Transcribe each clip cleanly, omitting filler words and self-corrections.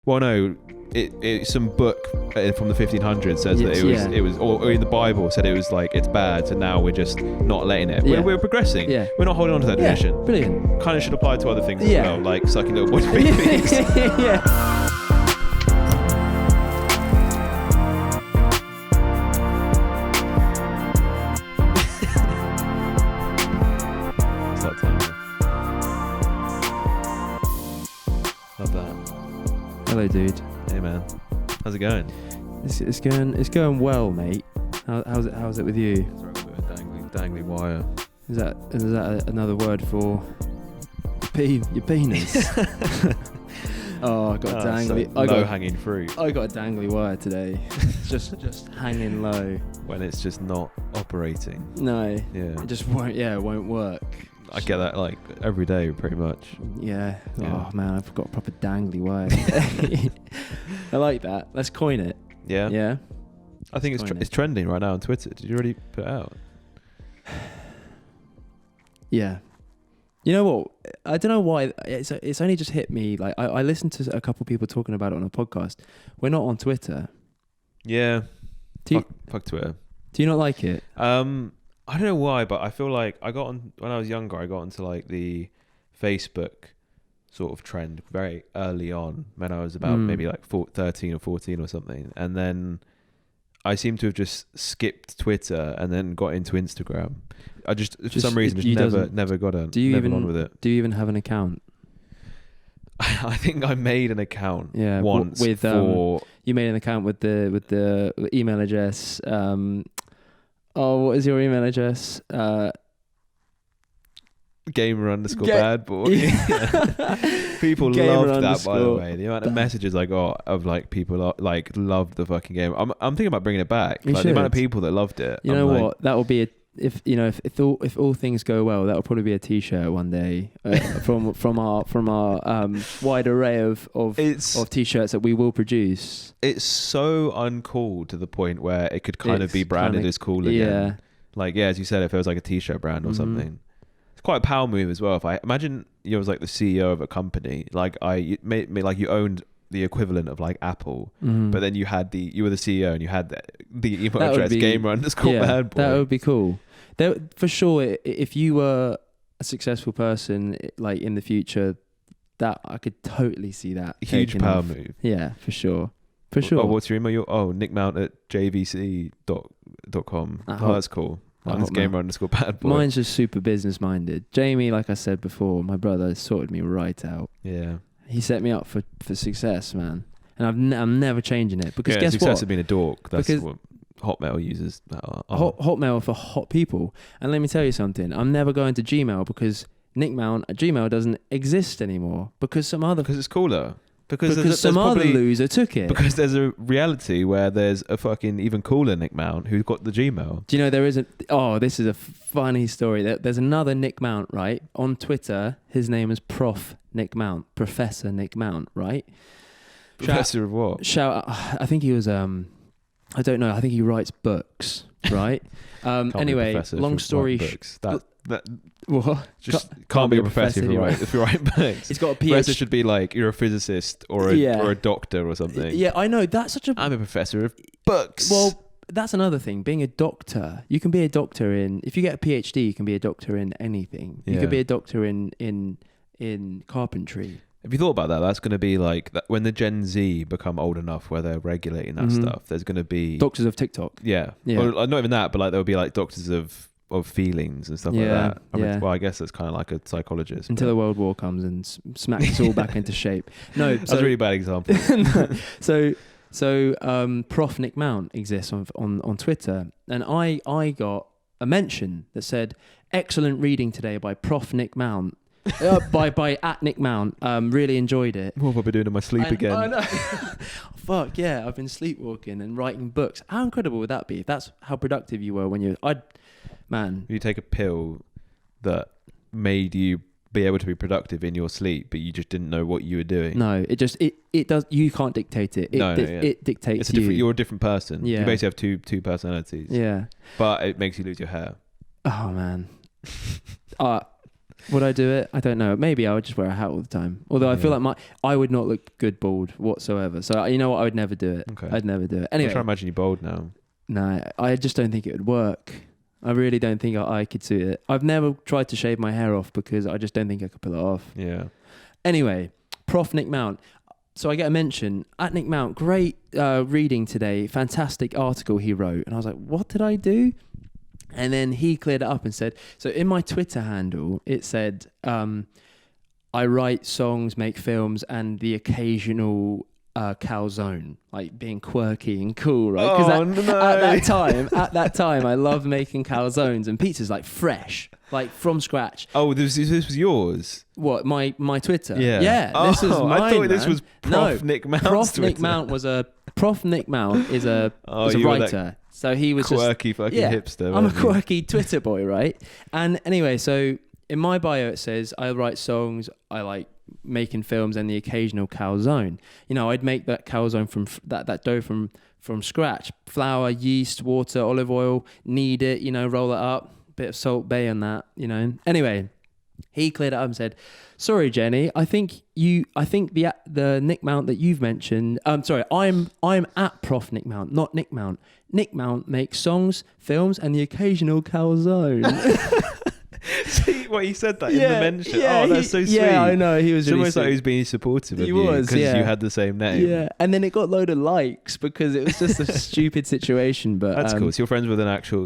Well, no, some book from the 1500s says that it was, or in the Bible said it was like it's bad. So now we're just not letting it. We're progressing. Yeah. We're not holding on to that tradition. Brilliant. Kind of should apply to other things as well, like sucking little boys' babies. Yeah. Hello, dude. Hey, man. How's it going? It's going well, mate. How's it with you? Dangly wire. Is that another word for your penis? Oh, I got a dangly. Low hanging fruit. I got a dangly wire today. just hanging low. When it's just not operating. No. Yeah. It just won't work. I get that like every day, pretty much. Yeah. Oh man, I've got a proper dangly wire. I like that. Let's coin it. Yeah. Yeah. I think it's trending right now on Twitter. Did you already put it out? Yeah. You know what? I don't know why. It's only just hit me. Like I listened to a couple of people talking about it on a podcast. We're not on Twitter. Yeah. Fuck Twitter. Do you not like it? I don't know why, but I feel like when I was younger, I got into like the Facebook sort of trend very early on when I was about maybe like 13 or 14 or something. And then I seem to have just skipped Twitter and then got into Instagram. I just for some reason, never got on. On with it. Do you even have an account? I think I made an account once with you made an account with the email address. What is your email address? Gamer_bad boy. People loved that, by the way. The amount of messages I got of like people like loved the fucking game. I'm thinking about bringing it back. Like the amount of people that loved it. You know what? That will be if all things go well, that will probably be a T-shirt one day from our wide array of T-shirts that we will produce. It's so uncool to the point where it could kind of be branded as cool again. Yeah. Like as you said, if it was like a T-shirt brand or something. It's quite a power move as well. If I imagine you was like the CEO of a company, like you owned the equivalent of like Apple, but then you were the CEO and you had the email address gamer_bad boy. That would be cool. For sure, if you were a successful person like in the future, that I could totally see that. Huge power move. Yeah, for sure. For sure. Oh, what's your email? nickmount@jvc.com. That's cool. Mine's gamer_bad boy. Mine's just super business minded. Jamie, like I said before, my brother sorted me right out. Yeah. He set me up for success, man. And I'm never changing it. Because guess success what? of being a dork. That's what Hotmail uses. Hotmail for hot people. And let me tell you something. I'm never going to Gmail because nickmount at Gmail doesn't exist anymore. Because it's cooler. Because some other loser took it. Because there's a reality where there's a fucking even cooler Nick Mount who's got the Gmail. Do you know there is this is a funny story. There's another Nick Mount, right? On Twitter, his name is Professor Nick Mount, right? Professor of what? I think he was, I don't know. I think he writes books, right? Anyway, long story what? Just can't be a professor if you write books. It's got a PhD. Professor should be like you're a physicist or a doctor or something. Yeah, I know. I'm a professor of books. Well, that's another thing. Being a doctor, you can be a doctor if you get a PhD, you can be a doctor in anything. You could be a doctor in carpentry. Have you thought about that? That's going to be like that when the Gen Z become old enough where they're regulating that stuff. There's going to be doctors of TikTok. Yeah. Or not even that, but like there'll be like doctors of feelings and stuff like that. Well, I guess it's kind of like a psychologist. Until the World War comes and smacks us all back into shape. No, that's a really bad example. So Prof Nick Mount exists on Twitter, and I got a mention that said excellent reading today by Prof Nick Mount. by at Nick Mount. Really enjoyed it. What have I been doing in my sleep again? I know. Fuck yeah, I've been sleepwalking and writing books. How incredible would that be if that's how productive you were when you You take a pill that made you be able to be productive in your sleep, but you just didn't know what you were doing. No, it does. You can't dictate it. It dictates you. You're a different person. Yeah. You basically have two personalities. Yeah. But it makes you lose your hair. Oh man. Would I do it? I don't know. Maybe I would just wear a hat all the time. Although I feel like I would not look good bald whatsoever. So you know what? I would never do it. Okay. I'd never do it. I'm Anyway, trying to imagine you bald now. no, I just don't think it would work. I really don't think I could do it. I've never tried to shave my hair off because I just don't think I could pull it off. Yeah. Anyway, Prof Nick Mount. So I get a mention at Nick Mount. Great reading today. Fantastic article he wrote. And I was like, what did I do? And then he cleared it up and said, so in my Twitter handle, it said, I write songs, make films, and the occasional calzone, like being quirky and cool, right? Because at that time, I loved making calzones and pizzas, like fresh, like from scratch. Oh, this was yours? What, my Twitter? Yeah. Yeah, this was mine, I thought man. this was Prof Nick Mount's Prof Twitter. Nick Mount was a... Prof Nick Mount is a writer. So he was quirky fucking hipster. I'm a quirky Twitter boy, right? And anyway, so in my bio it says I write songs, I like making films, and the occasional calzone. You know, I'd make that calzone from that dough from scratch: flour, yeast, water, olive oil. Knead it, you know, roll it up, bit of Salt Bay on that, you know. Anyway, he cleared it up and said, "Sorry, Jenny, I think the Nick Mount that you've mentioned. Sorry, I'm at Prof Nick Mount, not Nick Mount. Nick Mount makes songs, films, and the occasional calzone." See, what he said that in the mention. Yeah, oh, that's so sweet. Yeah, I know. He was. It's Really almost sweet. like he was being supportive of He you was, because yeah. you had the same name. Yeah, and then it got a load of likes because it was just a stupid situation. But That's cool. So you're friends with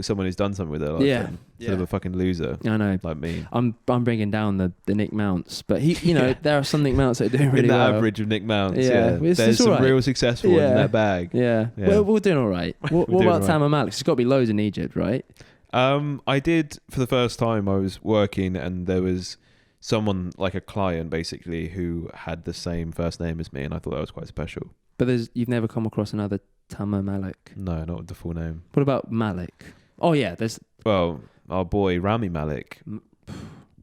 someone who's done something with their life. Yeah, then, instead of a fucking loser. I know. Like me. I'm bringing down the Nick Mounts, but you know, there are some Nick Mounts that are doing really in the well. average of Nick Mounts. Yeah. Yeah, It's there's some alright. real successful ones in that bag. Yeah. Yeah. Well, we're doing all right. What doing about all right. Tama Malik? There's got to be loads in Egypt, right? I did for the first time. I was working and there was someone, like a client basically, who had the same first name as me, and I thought that was quite special. But you've never come across another Tama Malik. No, not with the full name. What about Malik? Oh yeah, there's Well, our boy Rami Malek.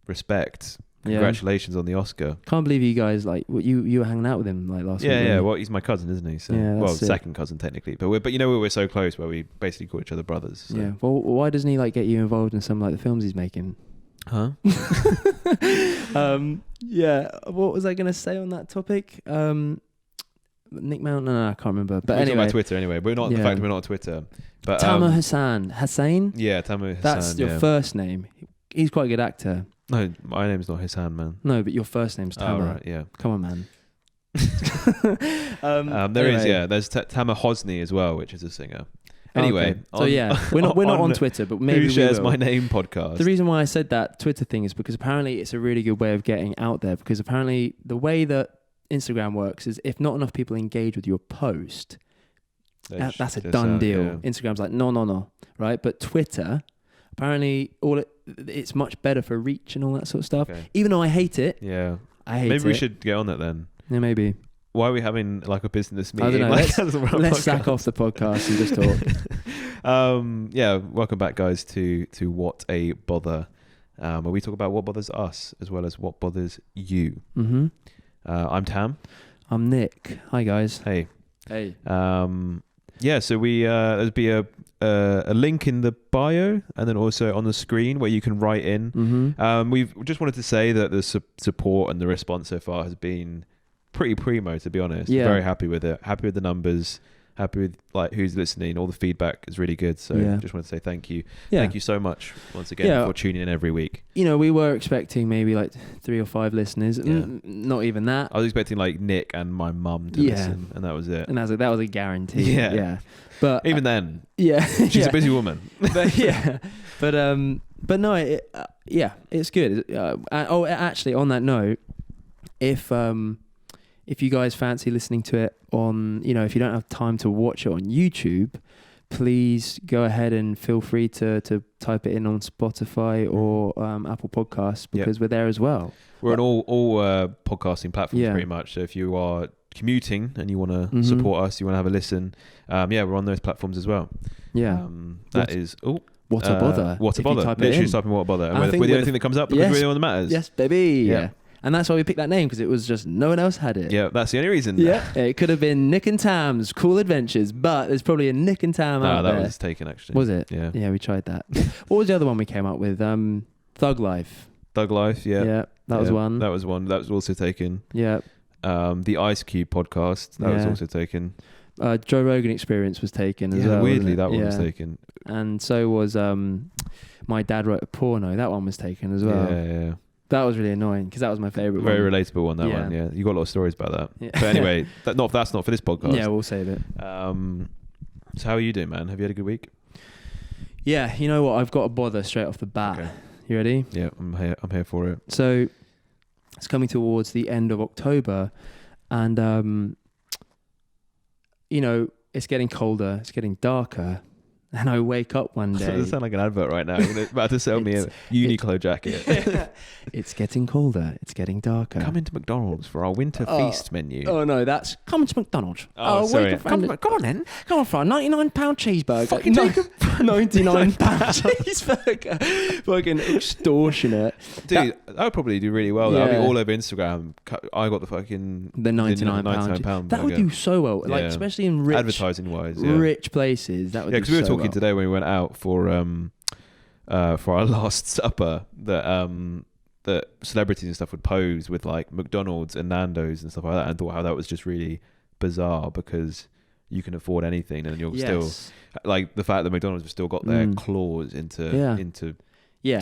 Respect. Congratulations on the Oscar. Can't believe you guys you were hanging out with him like last week. Yeah. Well, he's my cousin, isn't he? So, Yeah, well, that's it. second cousin technically, but we're so close where we basically call each other brothers. So. Yeah. Well, why doesn't he get you involved in some the films he's making? Huh? Yeah. What was I going to say on that topic? Nick Mount? No, I can't remember. But We're talking anyway, about Twitter anyway. We're not the fact we're not on Twitter. But Tama Hussain. Yeah, Tama Hassan. That's your first name. He's quite a good actor. No, my name's not Hassan, man. No, but your first name's Tama. Oh, right, yeah. Come on, man. There's Tama Hosni as well, which is a singer. Anyway, okay. We're not on Twitter, but maybe Who Shares we will. My Name podcast. The reason why I said that Twitter thing is because apparently it's a really good way of getting out there, because apparently the way that Instagram works is if not enough people engage with your post, that's a done deal. Yeah. Instagram's like, no, right? But Twitter, apparently it's much better for reach and all that sort of stuff. Okay. Even though I hate it. Yeah. I hate it. Maybe we should get on that then. Yeah, maybe. Why are we having like a business meeting? I don't know. Let's sack off the podcast and just talk. Welcome back, guys, to What a Bother, where we talk about what bothers us as well as what bothers you. Mm-hmm. I'm Tam. I'm Nick. Hi, guys. Hey. Hey. So we there'll be a link in the bio and then also on the screen where you can write in. Mm-hmm. We've just wanted to say that the support and the response so far has been pretty primo, to be honest. Yeah. Very happy with it. Happy with the numbers. Happy with who's listening. All the feedback is really good. So just want to say thank you. Yeah. Thank you so much once again for tuning in every week. You know, we were expecting maybe 3 or 5 listeners. Yeah. Not even that. I was expecting Nick and my mum to listen, and that was it. And that was a guarantee. Yeah. But even then, she's a busy woman. but no, it's good. Actually, on that note, if you guys fancy listening to it on, if you don't have time to watch it on YouTube, please go ahead and feel free to type it in on Spotify or Apple Podcasts, because we're there as well. We're on all podcasting platforms pretty much. So if you are commuting and you want to support us, you want to have a listen, we're on those platforms as well. Yeah. That is... What a bother. What a bother. Literally just typing what a bother. And we're the only thing that comes up because we're the only one that matters. Yes, baby. Yeah. And that's why we picked that name, because it was just no one else had it. Yeah, that's the only reason. Yeah. It could have been Nick and Tam's Cool Adventures, but there's probably a Nick and Tam out there. No, that was taken actually. Was it? Yeah. Yeah, we tried that. What was the other one we came up with? Thug Life. Thug Life, yeah. That was one. That was one. That was also taken. Yeah. The Ice Cube podcast, that was also taken. Joe Rogan Experience was taken as well. Weirdly, that one was taken. And so was My Dad Wrote a Porno. That one was taken as well. Yeah. That was really annoying because that was my favourite one. Very relatable one, that one. Yeah, you got a lot of stories about that. Yeah. But anyway, that's not for this podcast. Yeah, we'll save it. So how are you doing, man? Have you had a good week? Yeah, you know what? I've got a bother straight off the bat. Okay. You ready? Yeah, I'm here for it. So it's coming towards the end of October, and you know, it's getting colder, it's getting darker, and I wake up one day. Does it sound like an advert right now? You're about to sell me a Uniqlo jacket. It's getting colder, it's getting darker. Come into McDonald's for our winter feast menu. Oh no, that's come into McDonald's. Sorry. Come on then. Come on for a £99 cheeseburger. Fucking £99 cheeseburger. Fucking extortionate. Dude, that would probably do really well. That'd be all over Instagram. I got the £99 That would do so well. Like, especially in rich, advertising wise, rich places. That would do so well. because we were talking today when we went out for our last supper that celebrities and stuff would pose with like McDonald's and Nando's and stuff like that, and thought how that was just really bizarre because you can afford anything and you're still like the fact that McDonald's have still got their claws into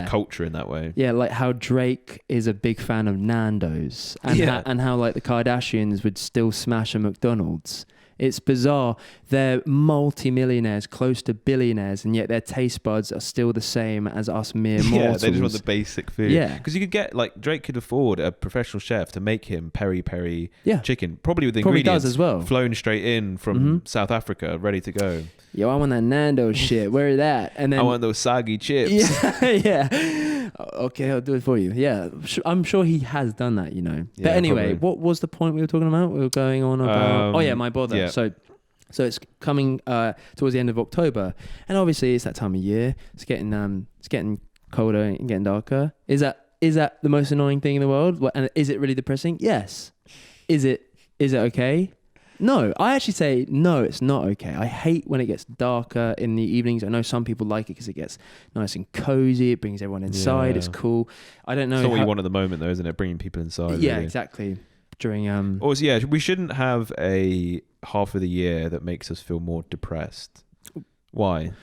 culture in that way. Yeah, like how Drake is a big fan of Nando's and how like the Kardashians would still smash a McDonald's. It's bizarre. They're multi-millionaires, close to billionaires, and yet their taste buds are still the same as us mere mortals. Yeah, they just want the basic food. Yeah. Because you could get, like, Drake could afford a professional chef to make him peri-peri chicken. Probably with ingredients does as well. Flown straight in from South Africa, ready to go. Yo, I want that Nando's shit. Where is that? And then I want those soggy chips. Yeah. Okay, I'll do it for you. Yeah, I'm sure he has done that, you know. But anyway, probably. What was the point we were talking about? We were going on about... my bother. Yeah. So it's coming towards the end of October, and obviously it's that time of year. It's getting colder and getting darker. Is that the most annoying thing in the world? And is it really depressing? Yes. Is it okay? No, I actually say no, it's not okay. I hate when it gets darker in the evenings. I know some people like it because it gets nice and cozy. It brings everyone inside. Yeah. It's cool. I don't know. It's not what you want at the moment, though, isn't it? Bringing people inside. Yeah, really. Exactly. During Also, we shouldn't have a half of the year that makes us feel more depressed. Why?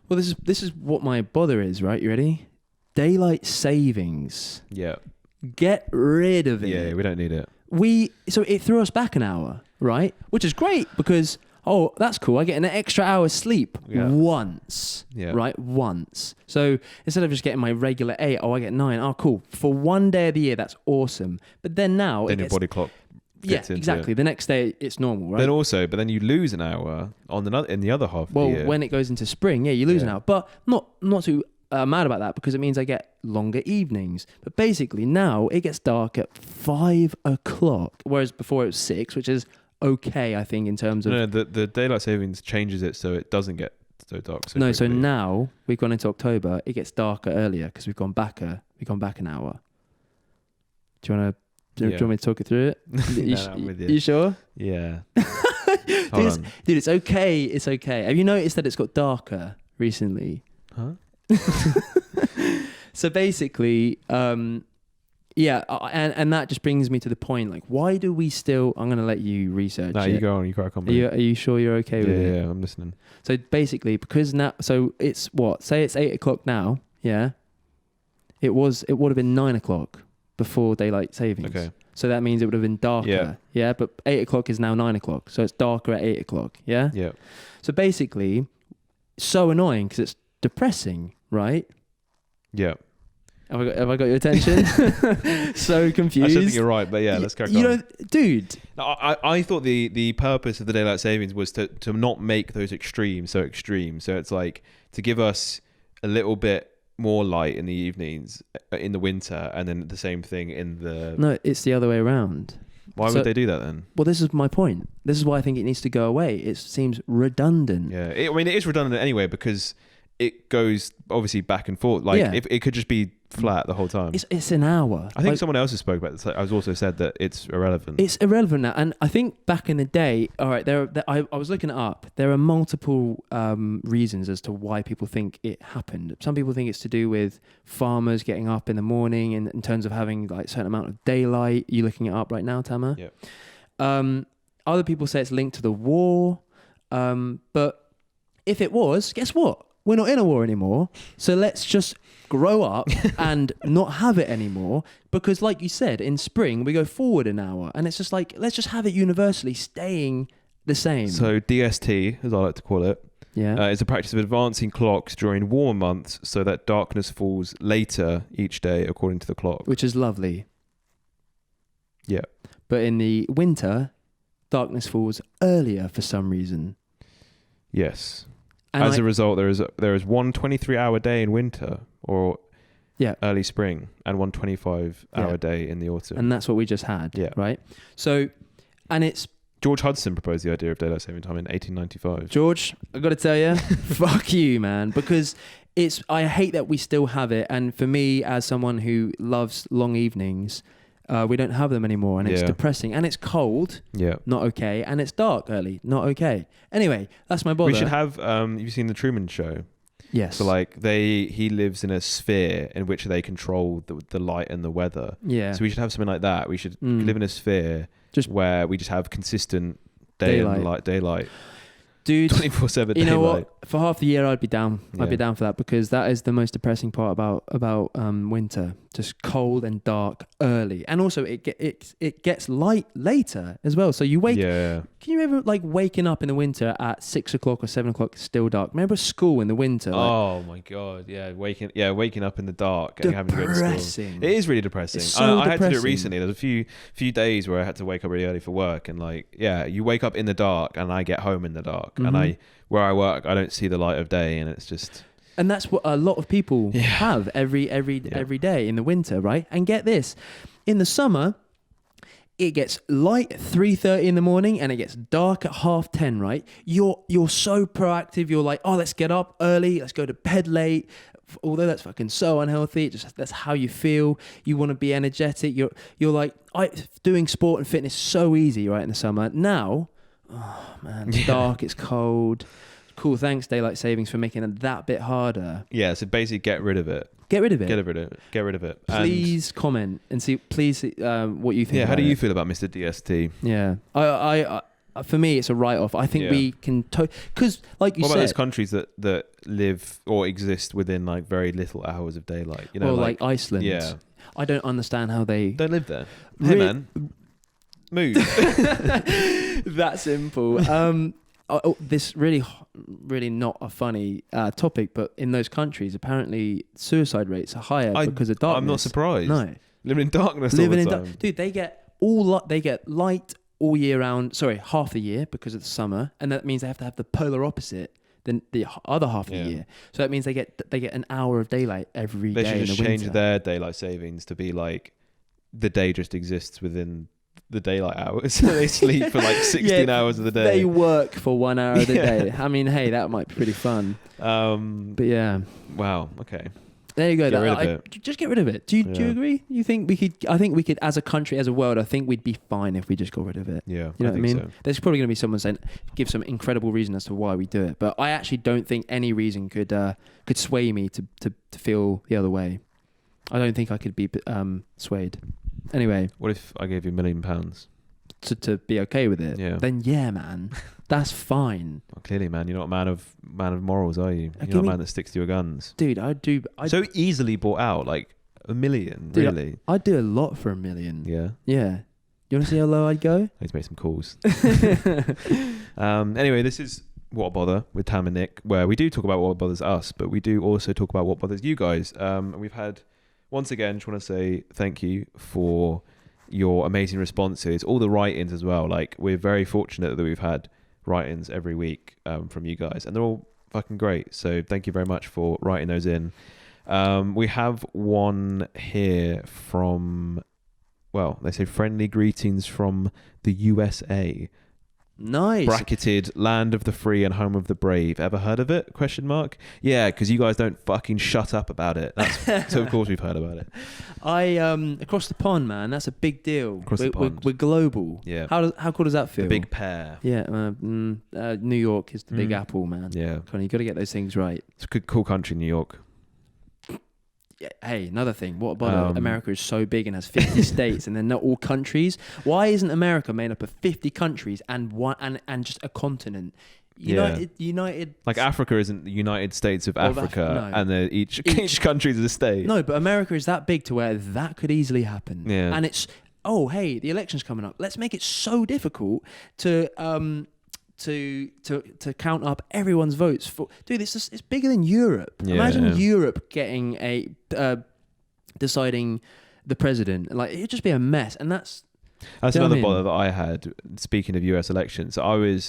Well, this is what my bother is. Right, you ready? Daylight savings. Yeah. Get rid of it. Yeah, we don't need it. So it threw us back an hour, right? Which is great because, that's cool. I get an extra hour's sleep once, right? Once. So instead of just getting my regular 8, I get 9. Oh, cool. For one day of the year, that's awesome. But then now... Then your body clock fits into exactly. The next day, it's normal, right? But then you lose an hour in the other half of the year. Well, when it goes into spring, you lose an hour. But not too... mad about that because it means I get longer evenings. But basically now it gets dark at 5 o'clock, whereas before it was 6, which is okay, I think, in terms of... No, the daylight savings changes it so it doesn't get so dark. So so now we've gone into October, it gets darker earlier because we've gone back an hour. Do you want me to talk it through it? I'm with you. You sure? Yeah. Dude, it's okay. It's okay. Have you noticed that it's got darker recently? Huh? So basically, and that just brings me to the point, like, why do we still... I'm going to let you research it. You go on, you crack on. Are you sure you're okay with it? Yeah, I'm listening. So basically, because now... So it's what? Say it's 8 o'clock now, yeah? It would have been 9 o'clock before daylight savings. Okay. So that means it would have been darker, yeah? But 8 o'clock is now 9 o'clock, so it's darker at 8 o'clock, yeah? Yeah. So basically, so annoying because it's depressing, right? Yeah. Have I got your attention? So confused. I still think you're right, but let's carry on. Dude. I thought the purpose of the daylight savings was to not make those extremes so extreme. So it's like to give us a little bit more light in the evenings in the winter, and then the same thing in the... No, it's the other way around. Why would they do that then? Well, this is my point. This is why I think it needs to go away. It seems redundant. Yeah, it is redundant anyway because... It goes obviously back and forth. Like if it could just be flat the whole time. It's an hour. I think someone else has spoke about this. I was also said that it's irrelevant. It's irrelevant now. And I think back in the day, all right, I was looking it up. There are multiple reasons as to why people think it happened. Some people think it's to do with farmers getting up in the morning and in terms of having like a certain amount of daylight. Are you looking it up right now, Tama? Yeah. Other people say it's linked to the war. But if it was, guess what? We're not in a war anymore. So let's just grow up and not have it anymore. Because like you said, in spring, we go forward an hour. And it's just like, let's just have it universally staying the same. So DST, as I like to call it, is a practice of advancing clocks during warmer months so that darkness falls later each day according to the clock. Which is lovely. Yeah. But in the winter, darkness falls earlier for some reason. Yes. And As a result, there is one 23-hour day in winter or early spring and one 25-hour day in the autumn. And that's what we just had, right? So, and it's... George Hudson proposed the idea of daylight saving time in 1895. George, I got to tell you, fuck you, man. Because I hate that we still have it. And for me, as someone who loves long evenings... we don't have them anymore, and it's depressing, and it's cold. Not okay, and it's dark early. Not okay. Anyway, that's my bother. We should have. You've seen the Truman Show? Yes. So like he lives in a sphere in which they control the light and the weather. Yeah. So we should have something like that. We should live in a sphere where we just have consistent daylight. Dude, 24/7 you know daylight. what? For half the year, I'd be down. I'd be down for that because that is the most depressing part about winter. Just cold and dark early, and also it gets light later as well. So you wake. Yeah. Can you remember like waking up in the winter at 6 o'clock or 7 o'clock, still dark? Remember school in the winter? Oh my god, yeah, waking up in the dark and having to go to school. It is really depressing. It's so I had to do it recently. There's a few days where I had to wake up really early for work, and you wake up in the dark, and I get home in the dark, and where I work, I don't see the light of day, and it's just. And that's what a lot of people have every day in the winter, right? And get this, in the summer, it gets light at 3:30 in the morning and it gets dark at 10:30, right? You're so proactive. You're like, oh, let's get up early. Let's go to bed late. Although that's fucking so unhealthy, that's how you feel. You want to be energetic. You're like, doing sport and fitness so easy, right? In the summer. Now, oh man, it's dark. It's cold. Cool, thanks daylight savings for making it that bit harder. Yeah, so basically get rid of it. Get rid of it. Get rid of it. Please comment and see. Please, what you think. Yeah, about how do you feel about Mr. DST? Yeah, I for me, it's a write-off. I think we can because, like you said, what about those countries that live or exist within like very little hours of daylight? You know, like Iceland. Yeah, I don't understand how they don't live there. Hey man, move. That simple. This really not a funny topic, but in those countries, apparently suicide rates are higher because of darkness. I'm not surprised. No, living in darkness all the time. Dude, they get light all year round. Sorry, half the year because of the summer, and that means they have to have the polar opposite than the other half of the year. So that means they get an hour of daylight every day. They should just change their daylight savings to be like the day just exists within the daylight hours. So they sleep for like 16 hours of the day. They work for 1 hour of the day. I mean, hey, that might be pretty fun. But yeah. Wow. Okay. There you go. Get rid of it. Just get rid of it. Do you agree? You think we could? I think we could, as a country, as a world. I think we'd be fine if we just got rid of it. Yeah. You know what I mean? So. There's probably going to be someone saying, give some incredible reason as to why we do it. But I actually don't think any reason could sway me to feel the other way. I don't think I could be swayed. Anyway, what if I gave you £1 million to be okay with it? Yeah. Then man, that's fine. Well, clearly, man, you're not a man of morals, are you? You're not a man that sticks to your guns, dude. I so easily bought out, like $1 million. Dude, really? I'd do a lot for $1 million. Yeah. Yeah. You want to see how low I'd go? I need to make some calls. Anyway, this is What Bother with Tam and Nick, where we do talk about what bothers us, but we do also talk about what bothers you guys. We've had. Once again, just want to say thank you for your amazing responses, all the write-ins as well. Like, we're very fortunate that we've had write-ins every week from you guys, and they're all fucking great. So thank you very much for writing those in. We have one here from, well, they say friendly greetings from the USA. Nice. Bracketed land of the free and home of the brave. Ever heard of it? Question mark. Yeah, because you guys don't fucking shut up about it. So of course we've heard about it. Across the pond, man. That's a big deal. Across the pond. We're global. Yeah. How cool does that feel? The big pair. Yeah. New York is the big apple, man. Yeah. You got to get those things right. It's a good, cool country, New York. Yeah, hey, another thing. What about America is so big and has 50 states and they're not all countries? Why isn't America made up of 50 countries and just a continent? United. Like Africa isn't the United States of Africa, no. and each country is a state. No, but America is that big to where that could easily happen. Yeah. And it's the election's coming up. Let's make it so difficult to count up everyone's votes for. Dude, it's bigger than Europe. Yeah, Imagine Europe getting deciding the president. Like, it'd just be a mess. And that's another bother that I had. Speaking of US elections, I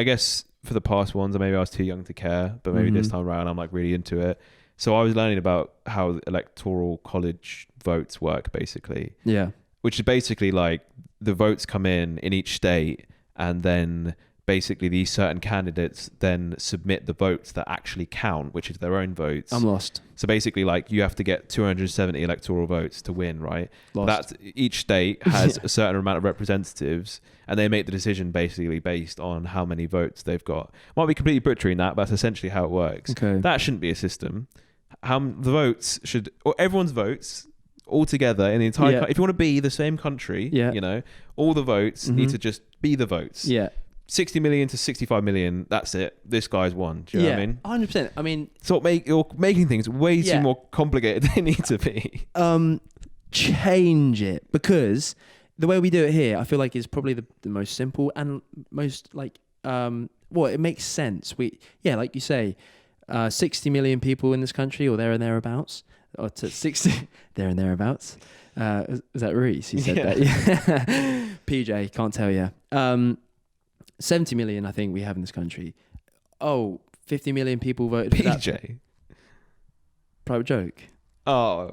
guess for the past ones, maybe I was too young to care, but maybe this time around I'm like really into it. So I was learning about how the electoral college votes work, basically. Yeah. Which is basically like the votes come in each state, and then basically these certain candidates then submit the votes that actually count, which is their own votes. I'm lost. So basically, like, you have to get 270 electoral votes to win, right? Lost. Each state has a certain amount of representatives, and they make the decision basically based on how many votes they've got. Might be completely butchering that, but that's essentially how it works. Okay. That shouldn't be a system. The votes should, or everyone's votes all together in the entire if you want to be the same country, all the votes need to just be the votes. Yeah. 60 million to 65 million, that's it. This guy's won. Do you know what I mean? 100%. I mean... So you're making things way too more complicated than they need to be. Change it. Because the way we do it here, I feel like is probably the most simple and most, like... it makes sense. Like you say, 60 million people in this country, or there and thereabouts. Or to 60... there and thereabouts. Is that Reese? He said that. Yeah. PJ, can't tell you. 70 million, I think we have in this country. 50 million people voted for that. PJ. Private joke. Oh,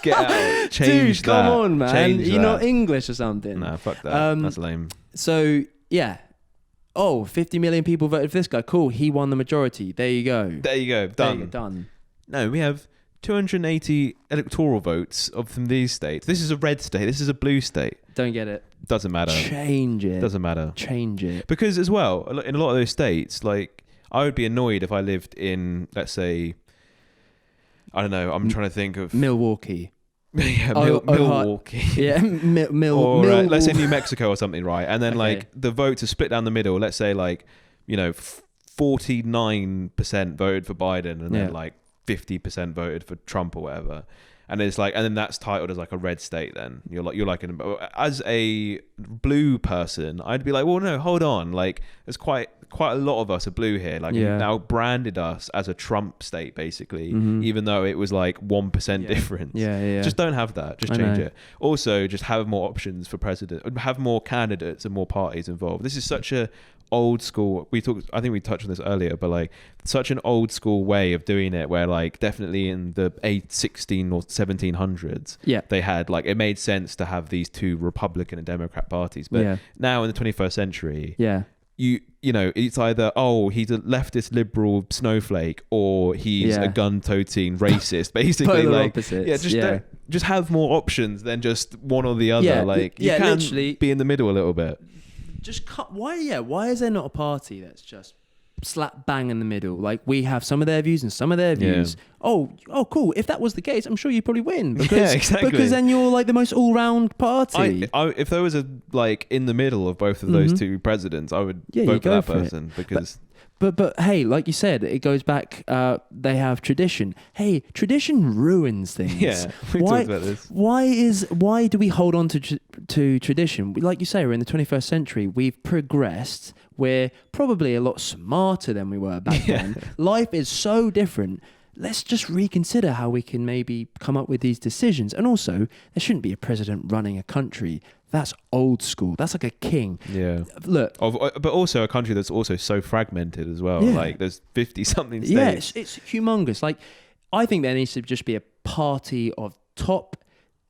get out. Change Dude, come that. on, man. Change You're that. not English or something. No, fuck that. That's lame. So, yeah. 50 million people voted for this guy. Cool. He won the majority. There you go. Done. Done. No, we have 280 electoral votes from these states. This is a red state. This is a blue state. Don't get it. Doesn't matter. Change it. Doesn't matter. Change it. Because as well, in a lot of those states, like, I would be annoyed if I lived in, let's say, I don't know, I'm trying to think of... Milwaukee. Yeah, Milwaukee. Yeah, or let's say New Mexico or something, right? And then like the votes are split down the middle. Let's say 49% voted for Biden, and then like 50% voted for Trump or whatever. And it's like, and then that's titled as like a red state. Then you're like as a blue person, I'd be like, well, no, hold on. Like, there's quite a lot of us are blue here. Like, you've now branded us as a Trump state, basically, even though it was like 1% difference. Yeah. Just don't have that. Just change it. Also, just have more options for president. Have more candidates and more parties involved. This is such a old school. I think we touched on this earlier, but like such an old school way of doing it, where like definitely in the 16 or 1700s, they had like, it made sense to have these two Republican and Democrat parties. But now in the 21st century, you know, it's either he's a leftist liberal snowflake, or he's a gun-toting racist. Basically, like just have more options than just one or the other. Like, you can literally be in the middle a little bit. Just cut. Why is there not a party that's just slap bang in the middle? Like, we have some of their views and some of their views. Oh, cool. If that was the case, I'm sure you'd probably win, because because then you're like the most all-round party. If there was a like in the middle of both of those two presidents, I would vote for that person, because. But hey, like you said, it goes back. They have tradition. Hey, tradition ruins things. Yeah, we talked about this. Why do we hold on to tradition? Like you say, we're in the 21st century. We've progressed. We're probably a lot smarter than we were back then. Life is so different. Let's just reconsider how we can maybe come up with these decisions. And also, there shouldn't be a president running a country. That's old school. That's like a king. Yeah. Look. But also a country that's also so fragmented as well. Yeah. Like, there's 50-something states. Yeah, it's humongous. Like, I think there needs to just be a party of top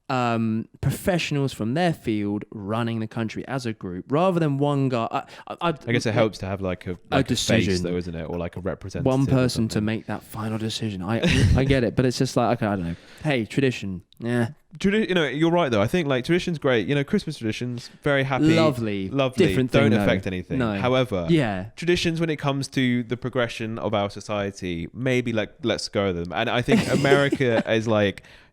professionals from their field running the country as a group, rather than one guy. I guess it helps to have like a decision, face, though, isn't it, or like a representative. One person to make that final decision. I get it, but it's just like, okay, I don't know. Hey, tradition, yeah. You're right though. I think like tradition's great. Christmas traditions, very happy, lovely, different. Don't affect anything. No. However, yeah, traditions when it comes to the progression of our society, maybe like let's go them. And I think America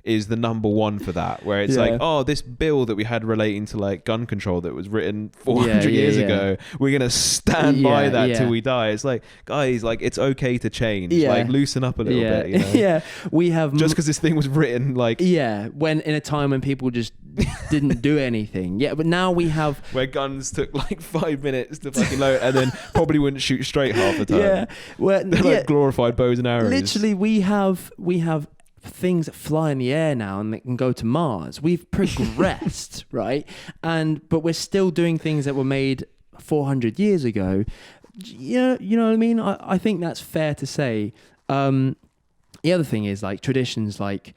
is the number one for that, where it's like, oh, this bill that we had relating to like gun control that was written 400 years ago, we're gonna stand by that till we die. It's like, guys, like it's okay to change, like loosen up a little bit. Yeah, we have just because this thing was written like when in a time when people just didn't do anything. Yeah, but now we have where guns took like 5 minutes to fucking load, and then probably wouldn't shoot straight half the time. Yeah, they're like glorified bows and arrows. Literally, we have things that fly in the air now and that can go to Mars. We've progressed, right? But we're still doing things that were made 400 years ago. Yeah, you know what I mean? I think that's fair to say. The other thing is like traditions, like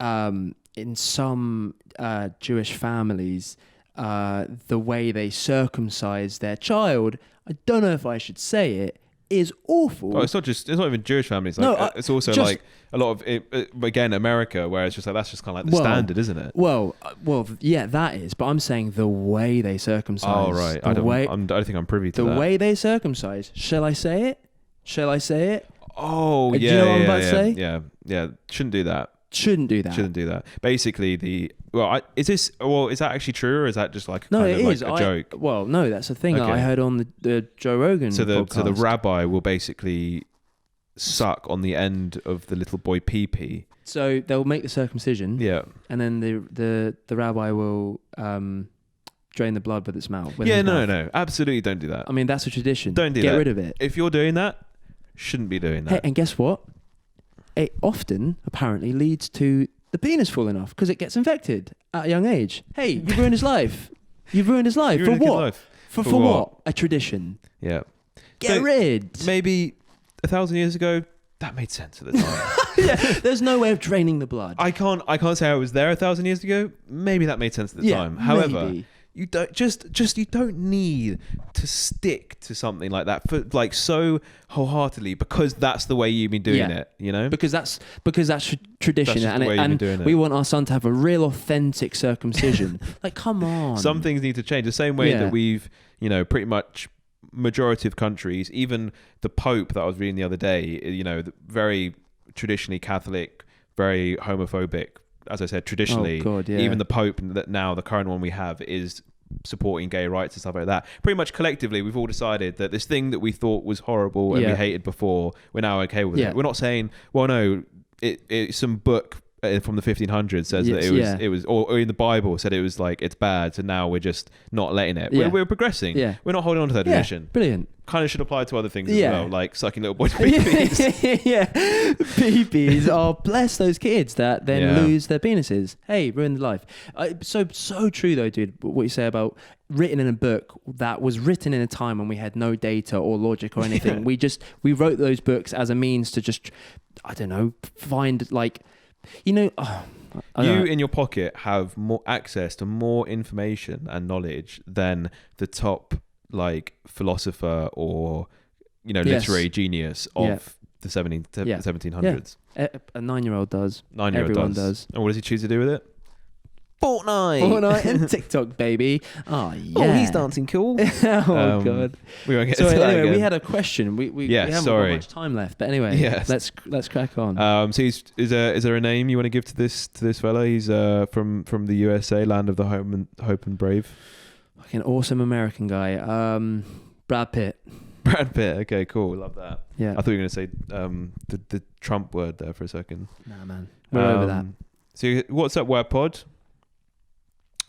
in some Jewish families, the way they circumcise their child, I don't know if I should say it, is awful. Oh, it's not even Jewish families. Like, it's also like a lot of it, again, America, where it's just like, that's just kind of like the standard, isn't it? Well, yeah, that is. But I'm saying the way they circumcise. Oh, right. I don't think I'm privy to that. The way they circumcise. Shall I say it? Oh, yeah. Do you know what I'm about to say? Yeah. Shouldn't do that. Shouldn't do that. Basically, is that actually true, or is that just like a joke? Well, no, that's the thing I heard on the Joe Rogan podcast. So the rabbi will basically suck on the end of the little boy pee-pee. So they'll make the circumcision. Yeah. And then the rabbi will drain the blood with its mouth. No. Absolutely don't do that. I mean, that's a tradition. Don't do that. Get rid of it. If you're doing that, shouldn't be doing that. Hey, and guess what? It often, apparently, leads to the penis falling off because it gets infected at a young age. Hey, you've ruined his life. For what? For what? A tradition. Yeah. Get rid. Maybe 1,000 years ago, that made sense at the time. Yeah, there's no way of draining the blood. I can't say I was there 1,000 years ago. Maybe that made sense at the time. However, maybe. You don't need to stick to something like that for like so wholeheartedly because that's the way you've been doing it, because that's tradition, and we want our son to have a real authentic circumcision. Like, come on, some things need to change the same way that we've pretty much majority of countries, even the Pope that I was reading the other day, very traditionally Catholic, very homophobic. As I said, traditionally, even the Pope that now the current one we have is supporting gay rights and stuff like that. Pretty much collectively, we've all decided that this thing that we thought was horrible and we hated before, we're now okay with it. We're not saying, well, no, it's some book from the 1500s says that it was, or in the Bible said it was like it's bad. So now we're just not letting it. We're progressing. Yeah. We're not holding on to that tradition. Brilliant. Kind of should apply to other things as well, like sucking little boys' pee-pees. Yeah, pee-pees. Oh, bless those kids that then lose their penises. Hey, ruined their life. So true though, dude. What you say about written in a book that was written in a time when we had no data or logic or anything. We wrote those books as a means to just, I don't know, find like. You in your pocket have more access to more information and knowledge than the top like philosopher or literary genius of the 1700s. Yeah. A 9-year-old does. Everyone does. And what does he choose to do with it? Fortnite and TikTok, baby. Oh, yeah. Oh, he's dancing cool. God. We won't get to that anyway, again. we had a question. We haven't got much time left, but anyway, let's crack on. So is there a name you want to give to this fella? He's from the USA, land of the hope and brave. Like an awesome American guy. Brad Pitt. Brad Pitt. Okay, cool. Love that. Yeah. I thought you were going to say the Trump word there for a second. Nah, man. We're over that. So what's up, wabpod?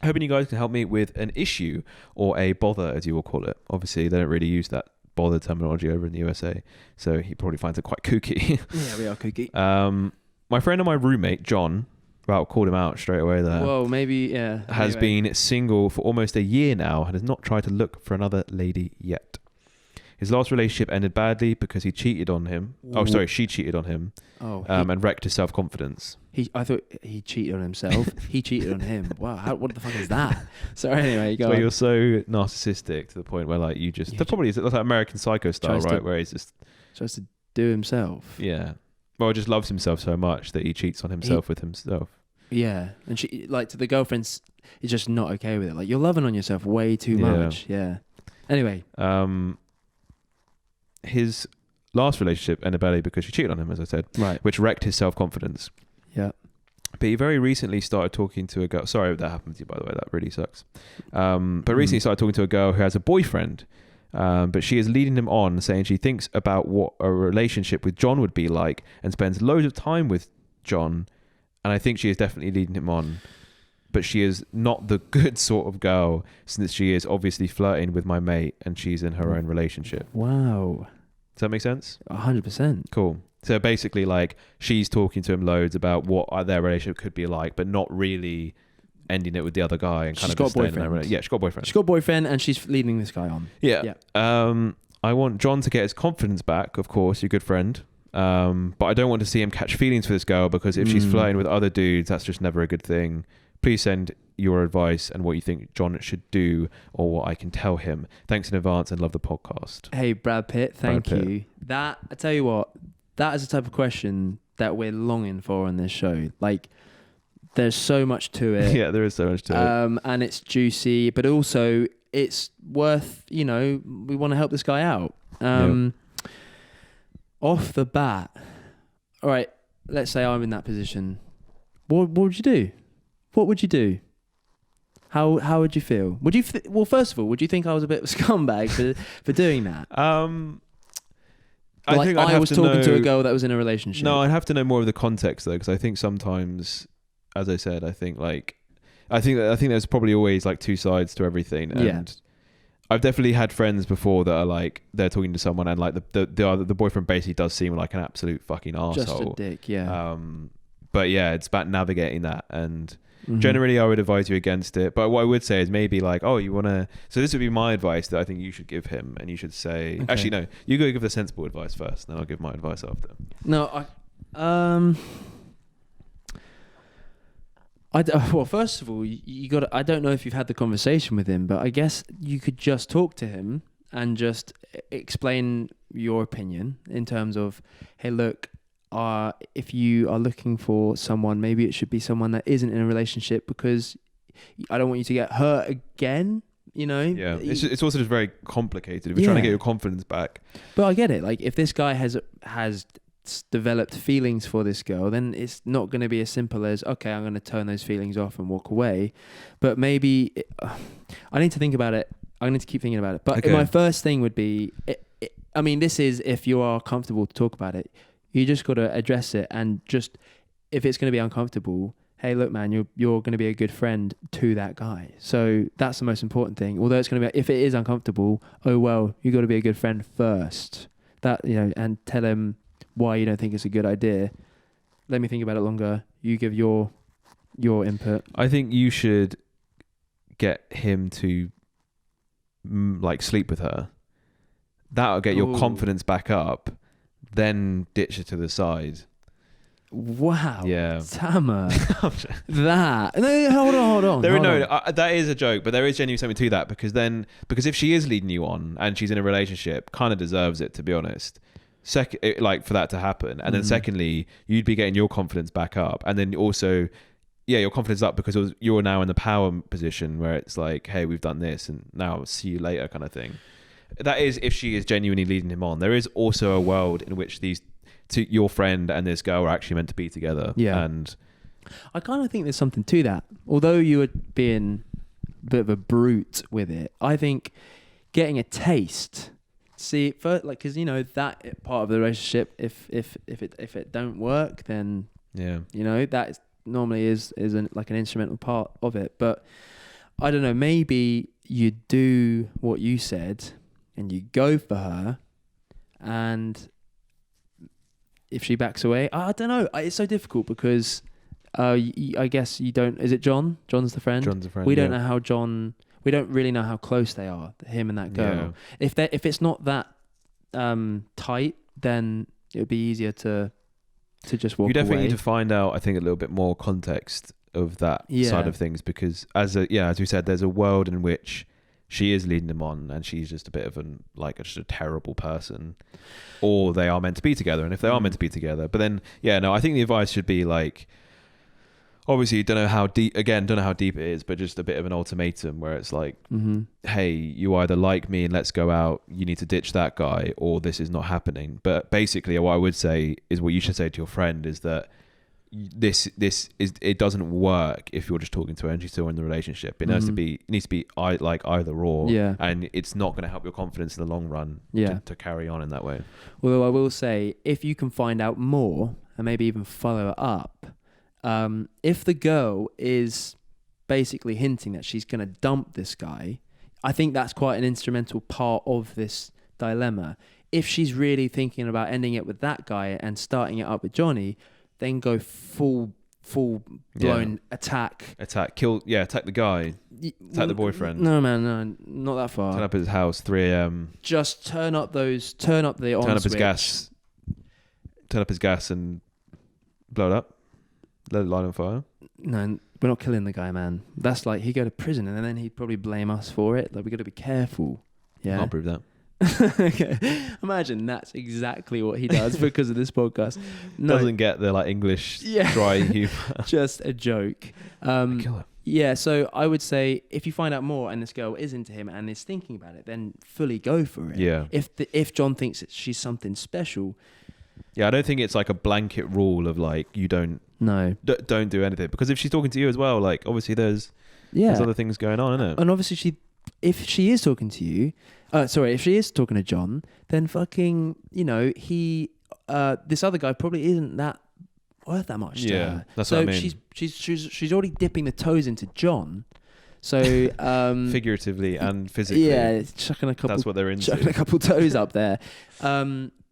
Hoping you guys can help me with an issue or a bother, as you will call it. Obviously, they don't really use that bother terminology over in the USA, so he probably finds it quite kooky. Yeah, we are kooky. My friend and my roommate, John, called him out straight away there. Whoa, maybe, yeah. Has been single for almost a year now and has not tried to look for another lady yet. His last relationship ended badly because he cheated on him. Oh, sorry, she cheated on him. Oh, and wrecked his self-confidence. I thought he cheated on himself. He cheated on him. Wow, what the fuck is that? So anyway, go So on. you're so narcissistic to the point where like you just... That probably is like American Psycho style, right? Where he's just... Tries to do himself. Yeah. Well, he just loves himself so much that he cheats on himself with himself. Yeah. And she, like, to the girlfriends, is just not okay with it. Like, you're loving on yourself way too much. Yeah. Anyway. His last relationship ended badly because she cheated on him, as I said. Right. Which wrecked his self-confidence. Yeah. But he very recently started talking to a girl. Sorry that happened to you, by the way. That really sucks. But recently started talking to a girl who has a boyfriend. But she is leading him on, saying she thinks about what a relationship with John would be like and spends loads of time with John. And I think she is definitely leading him on. But she is not the good sort of girl, since she is obviously flirting with my mate and she's in her own relationship. Wow. Does that make sense? 100%. Cool. So basically, like, she's talking to him loads about what their relationship could be like, but not really ending it with the other guy and kind of just staying in that relationship. Yeah, she's got a boyfriend. She's got a boyfriend and she's leading this guy on. Yeah. I want John to get his confidence back, of course, your good friend. But I don't want to see him catch feelings for this girl, because if she's flirting with other dudes, that's just never a good thing. Please send your advice and what you think John should do, or what I can tell him. Thanks in advance and love the podcast. Hey, Brad Pitt, thank you. That, I tell you what, that is the type of question that we're longing for on this show. Like, there's so much to it. Yeah, there is so much to it. And it's juicy, but also it's worth, we want to help this guy out. Off the bat, all right, let's say I'm in that position. What would you do? What would you do? How would you feel? Would you well, first of all, would you think I was a bit of a scumbag for doing that? I think I was talking to a girl that was in a relationship. No, I'd have to know more of the context though, because I think sometimes, as I said, I think there's probably always like two sides to everything, and I've definitely had friends before that are like, they're talking to someone and like the boyfriend basically does seem like an absolute fucking arsehole. Just a dick, yeah. But yeah, it's about navigating that, and generally I would advise you against it. But what I would say is maybe like, oh, you want to... So this would be my advice that I think you should give him, and you should say... Okay. Actually, no, you go give the sensible advice first, then I'll give my advice after. No, well, first of all, you got. I don't know if you've had the conversation with him, but I guess you could just talk to him and just explain your opinion in terms of, hey, look, if you are looking for someone, maybe it should be someone that isn't in a relationship, because I don't want you to get hurt again. Yeah, it's also just very complicated if you're trying to get your confidence back. But I get it. Like, if this guy has developed feelings for this girl, then it's not going to be as simple as, okay, I'm going to turn those feelings off and walk away. But maybe I need to think about it. I need to keep thinking about it. But my first thing would be, this is if you are comfortable to talk about it, you just got to address it, and just, if it's going to be uncomfortable, hey, look, man, you're going to be a good friend to that guy. So that's the most important thing. Although it's going to be, if it is uncomfortable, oh well, you got to be a good friend first. That, and tell him why you don't think it's a good idea. Let me think about it longer. You give your input. I think you should get him to sleep with her. That'll get your confidence back up. Then ditch her to the side. Wow. Yeah. Tama. That. No, hold on. That is a joke, but there is genuinely something to that, because if she is leading you on and she's in a relationship, kind of deserves it, to be honest. For that to happen, and then secondly, you'd be getting your confidence back up, and then also, your confidence up, because you're now in the power position where it's like, hey, we've done this, and now I'll see you later, kind of thing. That is if she is genuinely leading him on. There is also a world in which your friend and this girl are actually meant to be together. Yeah, and I kind of think there's something to that. Although you were being a bit of a brute with it, I think getting a taste. See, because that part of the relationship, if it don't work, then that normally is an instrumental part of it. But I don't know, maybe you do what you said and you go for her, and if she backs away, I don't know. It's so difficult because I guess you don't. Is it John? John's the friend. John's the friend. We don't know how John. We don't really know how close they are, him and that girl. Yeah. If it's not that tight, then it would be easier to just walk away. You definitely need to find out, I think, a little bit more context of that side of things, because as we said, there's a world in which she is leading him on and she's just a bit of just a terrible person, or they are meant to be together. And if they are meant to be together, but then I think the advice should be like, obviously don't know how deep it is, but just a bit of an ultimatum where it's like, hey, you either like me and let's go out, you need to ditch that guy, or this is not happening. But basically what I would say is, what you should say to your friend is that it doesn't work if you're just talking to her and she's still in the relationship. It needs to be like either or, and it's not going to help your confidence in the long run to carry on in that way. Although I will say, if you can find out more and maybe even follow it up, if the girl is basically hinting that she's going to dump this guy, I think that's quite an instrumental part of this dilemma. If she's really thinking about ending it with that guy and starting it up with Johnny, then go full blown attack, kill, attack the guy, attack the boyfriend. No, man, no, not that far. Turn up at his house 3 a.m. Just turn up the on turn up switch. Turn up his gas and blow it up. Let it light on fire. No, we're not killing the guy, man. That's like, he'd go to prison and then he'd probably blame us for it. Like, we got to be careful. Yeah, I'll prove that. Okay. Imagine that's exactly what he does because of this podcast. No. Doesn't get the English dry humor. Just a joke. Kill her. Yeah, so I would say, if you find out more and this girl is into him and is thinking about it, then fully go for it. Yeah. If John thinks she's something special. Yeah, I don't think it's like a blanket rule of you don't do anything, because if she's talking to you as well, obviously there's other things going on, isn't it? And obviously if she is talking to you, if she is talking to John, then fucking, he this other guy probably isn't that worth that much to her. That's what I mean. She's already dipping the toes into John. So figuratively and physically, chucking a couple. That's what they're into. Chucking a couple toes up there.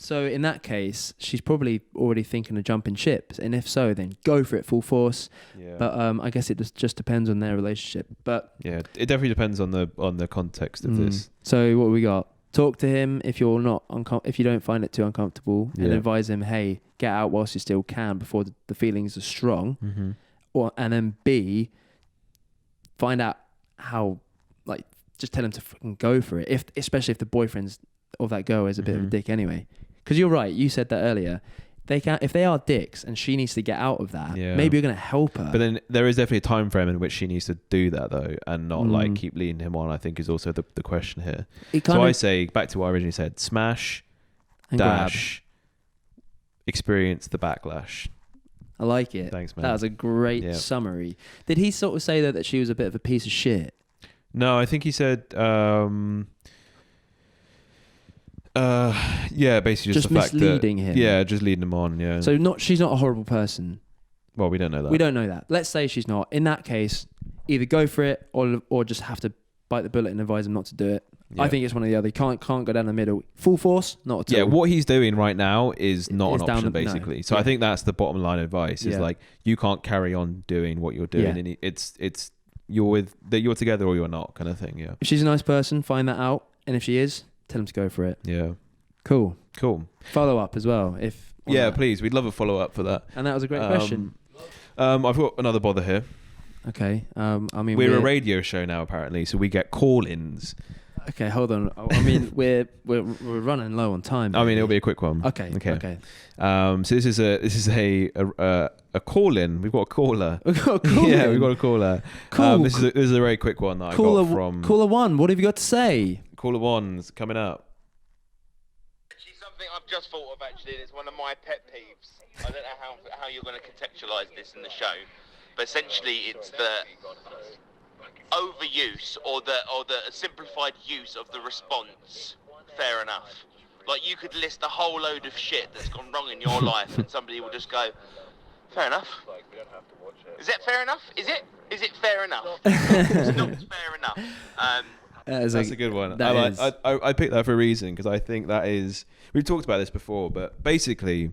So in that case, she's probably already thinking of jumping ships, and if so, then go for it full force. Yeah. But I guess it just depends on their relationship. But yeah, it definitely depends on the context of this. So what we got? Talk to him if you're not if you don't find it too uncomfortable, and advise him, hey, get out whilst you still can before the feelings are strong. Mm-hmm. And then B, find out how, just tell him to fucking go for it. Especially if the boyfriend's of that girl is a bit of a dick anyway. Because you're right, you said that earlier. If they are dicks and she needs to get out of that, maybe you're going to help her. But then there is definitely a time frame in which she needs to do that though, and not keep leading him on, I think is also the question here. So I say, back to what I originally said, smash, dash, experience the backlash. I like it. Thanks, man. That was a great summary. Did he sort of say that she was a bit of a piece of shit? No, I think he said... basically just the fact that misleading him. Yeah, just leading him on. Yeah. So she's not a horrible person. Well, we don't know that. We don't know that. Let's say she's not. In that case, either go for it or just have to bite the bullet and advise him not to do it. Yeah. I think it's one or the other. You can't go down the middle. Full force, not at all. Yeah, what he's doing right now is not an option, basically. No. So I think that's the bottom line advice. Is you can't carry on doing what you're doing, and it's you're together or you're not, kind of thing. Yeah. If she's a nice person, find that out, and if she is, tell him to go for it. Yeah. Cool. Follow up as well, if. Please. We'd love a follow up for that. And that was a great question. I've got another bother here. Okay. We're a radio show now, apparently, so we get call-ins. Okay, hold on. I mean, we're running low on time. I mean, it'll be a quick one. Okay. So this is a call-in. We've got a caller. We've got a caller. Yeah, we've got a caller. Cool. This is a very quick one that I got from caller one. What have you got to say? Caller one's coming up. Actually, something I've just thought of, actually, and it's one of my pet peeves. I don't know how you're going to contextualise this in the show, but essentially it's the overuse or the simplified use of the response. Fair enough. Like, you could list a whole load of shit that's gone wrong in your life, and somebody will just go, fair enough. Is that fair enough? Is it fair enough? It's not fair enough. That's a good one. I picked that for a reason, because I think that is... We've talked about this before, but basically...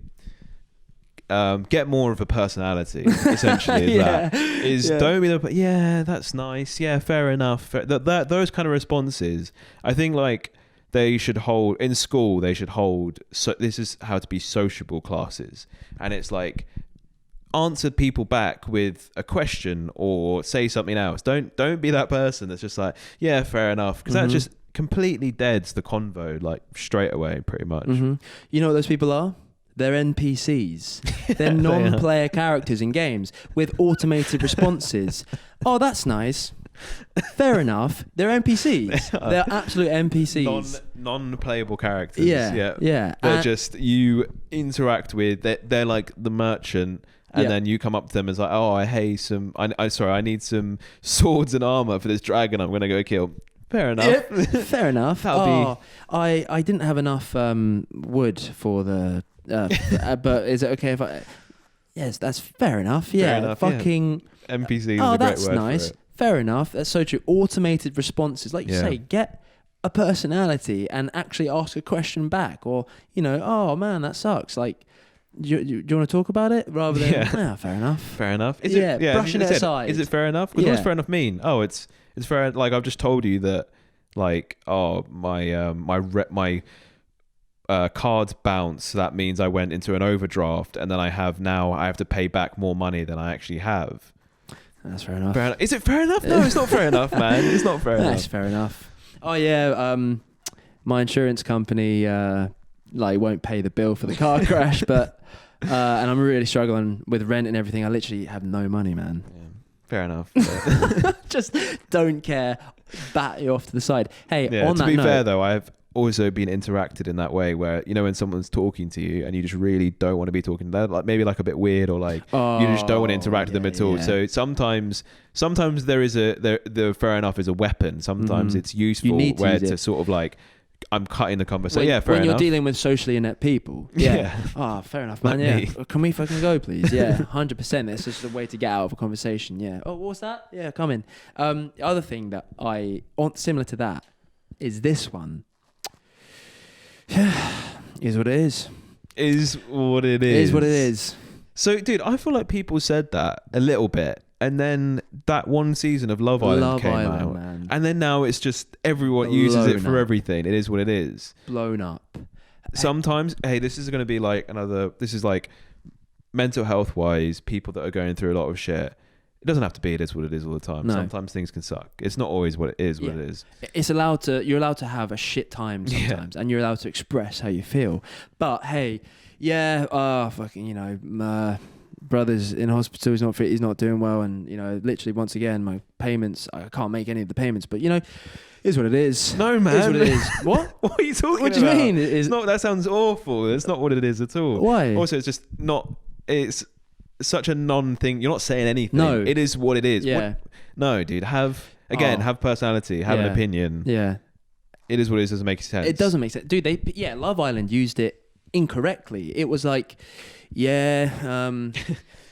get more of a personality, essentially. Don't be the that's nice, fair enough. Those kind of responses, I think, they should hold in school. They should hold. So this is how to be sociable classes, and it's like answer people back with a question or say something else. Don't be that person that's just like, yeah, fair enough, because that just completely deads the convo like straight away, pretty much. You know what those people are? They're NPCs. They're non-player characters in games with automated responses. Oh, that's nice. Fair enough. They're NPCs. They're absolute NPCs. Non-playable characters. Yeah. They're just you interact with. They're like the merchant, and then you come up to them as like, oh, I need some swords and armor for this dragon. I'm gonna go kill. Fair enough. Yep. Fair enough. I didn't have enough wood for the. But is it okay if I? Yes, that's fair enough. Yeah, fair enough, fucking NPC is a great word. That's nice. Fair enough. That's so true. Automated responses, like you say, get a personality and actually ask a question back, or oh man, that sucks. Like, do you want to talk about it rather than fair enough. Fair enough. Brushing it aside. Is it fair enough? What does fair enough mean? Oh, it's fair. Like I've just told you that. Like my cards bounce. That means I went into an overdraft, and then I have to pay back more money than I actually have. That's fair enough. Is it fair enough? No, it's not fair enough, man. It's not fair enough. That's fair enough. Oh yeah, my insurance company won't pay the bill for the car crash, but and I'm really struggling with rent and everything. I literally have no money, man. Yeah, fair enough. Just don't care. Bat you off to the side. Hey, on to that be note, fair though, I've also been interacted in that way where when someone's talking to you and you just really don't want to be talking to them, like maybe like a bit weird, or like you just don't want to interact with them at all. So sometimes there is the fair enough is a weapon. Sometimes it's useful to sort of like, I'm cutting the conversation. Fair enough. When you're dealing with socially inept people. Fair enough, man. Like can we fucking go, please? 100%. It's just a way to get out of a conversation. Oh, what was that? Come in. The other thing that similar to that is this one. Is what it is. Is what it is. Is what it is. So, dude, I feel like people said that a little bit, and then that one season of Love Island came out, man. And then now it's just everyone uses it for everything. It is what it is. Blown up. Sometimes, this is going to be like this is like mental health wise, people that are going through a lot of shit. It doesn't have to be. It is what it is all the time. No. Sometimes things can suck. It's not always what it is. What it is. You're allowed to have a shit time sometimes, and you're allowed to express how you feel. But hey, fucking, brother's in hospital. He's not doing well, and literally once again, my payments. I can't make any of the payments, but is what it is. No, man. Is what it is. What? What are you talking about? What do you mean? It's not. That sounds awful. It's not what it is at all. Why? Also, it's just not. It's such a non-thing. You're not saying anything. No. It is what it is. Yeah. No, dude. Have personality. Have an opinion. Yeah. It is what it is. Doesn't make sense. It doesn't make sense. Dude, Love Island used it incorrectly. It was like,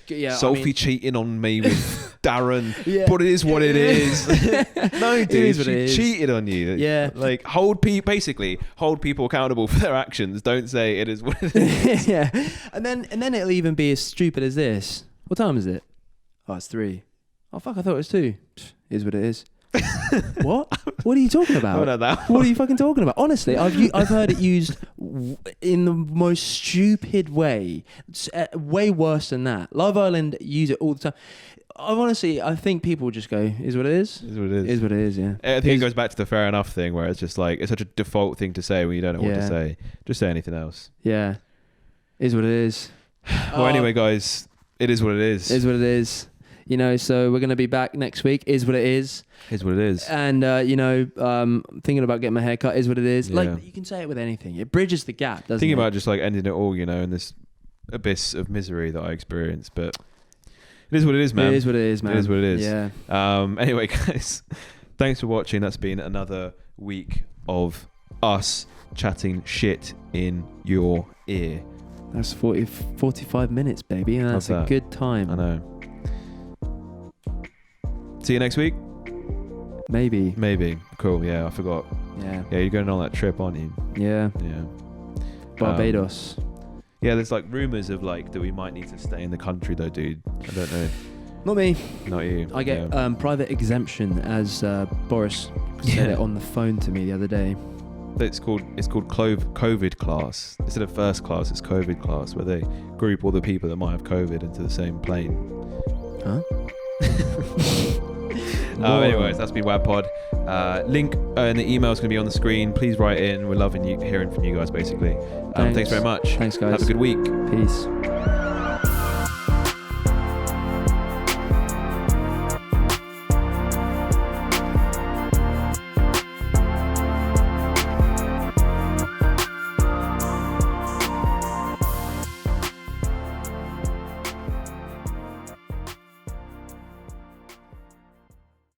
Sophie cheating on me with Darren, but it is what it is. No, dude, she cheated on you. Yeah, like hold people accountable for their actions. Don't say it is what it is. and then it'll even be as stupid as this. What time is it? Oh, it's 3. Oh fuck, I thought it was 2. Is what it is. What? What are you talking about? What are you fucking talking about? Honestly, I've heard it used in the most stupid way, way worse than that. Love Island use it all the time. I think people just go, is what it is. Is what it is. Is what it is. Yeah. I think it goes back to the fair enough thing, where it's just like it's such a default thing to say when you don't know what to say. Just say anything else. Yeah. Is what it is. Well, anyway, guys, it is what it is. Is what it is. So we're going to be back next week. Is what it is. Is what it is. And, thinking about getting my hair cut is what it is. Yeah. Like, you can say it with anything. It bridges the gap, doesn't it? Thinking about just like ending it all, in this abyss of misery that I experienced. But it is what it is, man. It is what it is, man. It is what it is. Yeah. Anyway, guys, thanks for watching. That's been another week of us chatting shit in your ear. That's 45 minutes, baby. And that's a good time. I know. See you next week? Maybe. Cool. Yeah, I forgot. Yeah, you're going on that trip, aren't you? Yeah. Barbados. There's like rumors of like that we might need to stay in the country though, dude. I don't know. Not me. Not you. I get private exemption, as Boris said it on the phone to me the other day. it's called COVID class. Instead of first class, it's COVID class, where they group all the people that might have COVID into the same plane. Huh? Anyways, that's been wabpod. Link in the email is going to be on the screen. Please write in. We're loving hearing from you guys, basically. Thanks very much. Thanks, guys. Have a good week. Peace.